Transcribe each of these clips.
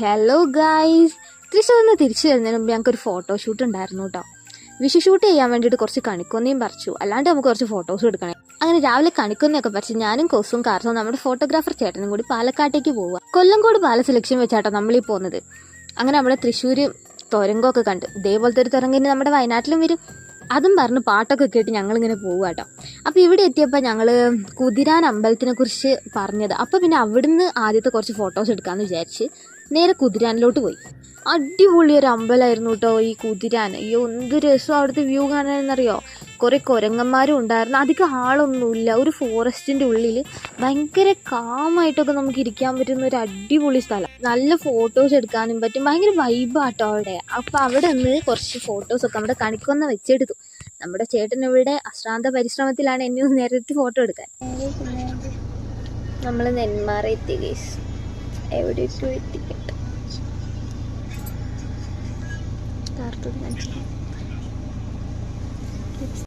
Hello guys, തൃശ്ശൂരിൽ നിന്ന് തിരിച്ചു വരുന്നതിന് മുമ്പ് ഞങ്ങൾക്കൊരു ഫോട്ടോഷൂട്ട് ഉണ്ടായിരുന്നു കേട്ടോ. വിഷു ഷൂട്ട് ചെയ്യാൻ വേണ്ടിയിട്ട് കുറച്ച് കണിക്കൊന്നയും പറിച്ചു, അല്ലാണ്ട് നമുക്ക് കുറച്ച് ഫോട്ടോസും എടുക്കണേ. അങ്ങനെ രാവിലെ കണിക്കൊന്നയൊക്കെ പറിച്ച് ഞാനും കൊസും കാർസും നമ്മുടെ ഫോട്ടോഗ്രാഫർ ചേട്ടനും കൂടി പാലക്കാട്ടേക്ക് പോവുക. കൊല്ലംകോട് പാലസ് ലക്ഷ്യം വെച്ചാട്ടോ നമ്മളീ പോകുന്നത്. അങ്ങനെ നമ്മുടെ തൃശ്ശൂർ തുരങ്കമൊക്കെ കണ്ട്, ഇതേപോലത്തെ ഒരു തുരങ്കിന് നമ്മുടെ വയനാട്ടിലും വരും. അതും പറഞ്ഞ് പാട്ടൊക്കെ കേട്ട് ഞങ്ങളിങ്ങനെ പോവുക കേട്ടോ. അപ്പോൾ ഇവിടെ എത്തിയപ്പോൾ ഞങ്ങൾ കുതിരാൻ അമ്പലത്തിനെ കുറിച്ച് പറഞ്ഞത്. അപ്പോൾ പിന്നെ അവിടുന്ന് ആദ്യത്തെ കുറച്ച് ഫോട്ടോസ് എടുക്കാമെന്ന് വിചാരിച്ച് നേരെ കുതിരാനിലോട്ട് പോയി. അടിപൊളി ഒരു അമ്പലമായിരുന്നു കേട്ടോ ഈ കുതിരാൻ. അയ്യോ, എന്ത് രസം അവിടുത്തെ വ്യൂ കാണാനെന്നറിയോ. കുറേ കുരങ്ങന്മാരും ഉണ്ടായിരുന്നു. അധികം ആളൊന്നുമില്ല. ഒരു ഫോറസ്റ്റിൻ്റെ ഉള്ളിൽ ഭയങ്കര കാമായിട്ടൊക്കെ നമുക്ക് ഇരിക്കാൻ പറ്റുന്ന ഒരു അടിപൊളി സ്ഥലം. നല്ല ഫോട്ടോസ് എടുക്കാനും പറ്റും. ഭയങ്കര വൈബാട്ടോ അവിടെ. അപ്പോൾ അവിടെ നിന്ന് കുറച്ച് ഫോട്ടോസൊക്കെ നമ്മുടെ കണിക്കൊന്ന വെച്ചെടുത്തു. നമ്മുടെ ചേട്ടൻ ഇവിടെ അശ്രാന്ത പരിശ്രമത്തിലാണ് എന്നെ ഒന്ന് നേരിട്ട് ഫോട്ടോ എടുക്കാൻ. നമ്മൾ നെന്മാറ എത്തി ഗൈസ്. എവിടേക്കോ എത്തിക്കട്ടെ.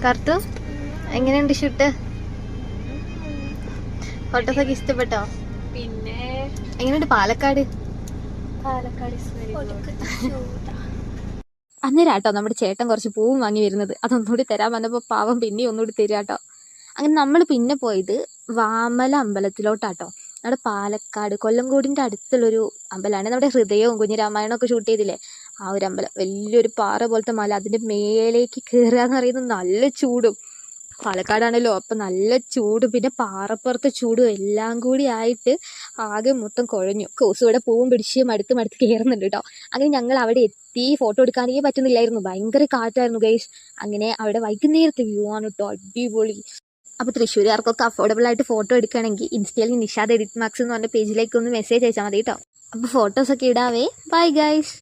കറുത്തു, എങ്ങനെയുണ്ട് ഷൂട്ട്? ഫോട്ടോസൊക്കെ ഇഷ്ടപ്പെട്ടോ? പിന്നെ എങ്ങനെയുണ്ട് പാലക്കാട്? അന്നേരാട്ടോ നമ്മുടെ ചേട്ടൻ കുറച്ച് പൂവും വാങ്ങി വരുന്നത്. അതൊന്നുകൂടി തരാൻ വന്നപ്പോൾ പാവം പിന്നെ ഒന്നുകൂടി തരാട്ടോ. അങ്ങനെ നമ്മൾ പിന്നെ പോയത് വാമല അമ്പലത്തിലോട്ടാട്ടോ. നമ്മുടെ പാലക്കാട് കൊല്ലംകോടിൻ്റെ അടുത്തുള്ളൊരു അമ്പലമാണ്. നമ്മുടെ ഹൃദയവും കുഞ്ഞിരാമായണമൊക്കെ ഷൂട്ട് ചെയ്തില്ലേ, ആ ഒരു അമ്പലം. വലിയൊരു പാറ പോലത്തെ മല, അതിൻ്റെ മേലേക്ക് കയറുക എന്ന് പറയുന്നത് നല്ല ചൂടും. പാലക്കാടാണല്ലോ, അപ്പം നല്ല ചൂടും പിന്നെ പാറപ്പുറത്തെ ചൂടും എല്ലാം കൂടി ആയിട്ട് ആകെ മൊത്തം കുഴഞ്ഞു. കോസുവിടെ പൂവും പിടിച്ച് മടുത്ത് കയറുന്നുണ്ട് കേട്ടോ. അങ്ങനെ ഞങ്ങൾ അവിടെ എത്തി. ഫോട്ടോ എടുക്കാനേ പറ്റുന്നില്ലായിരുന്നു, ഭയങ്കര കാറ്റായിരുന്നു ഗൈസ്. അങ്ങനെ അവിടെ വൈകുന്നേരത്തെ വ്യൂ ആണ് കേട്ടോ, അടിപൊളി. അപ്പോൾ തൃശ്ശൂരുകാർക്കൊക്കെ അഫോർഡബിൾ ആയിട്ട് ഫോട്ടോ എടുക്കുകയാണെങ്കിൽ ഇൻസ്റ്റയിൽ നിഷാദ് എഡിറ്റ് മാർക്സ് എന്ന് പറഞ്ഞ പേജിലേക്ക് ഒന്ന് മെസ്സേജ് അയച്ചാൽ മതി കേട്ടോ. അപ്പോൾ ഫോട്ടോസൊക്കെ ഇടാവേ. Bye guys.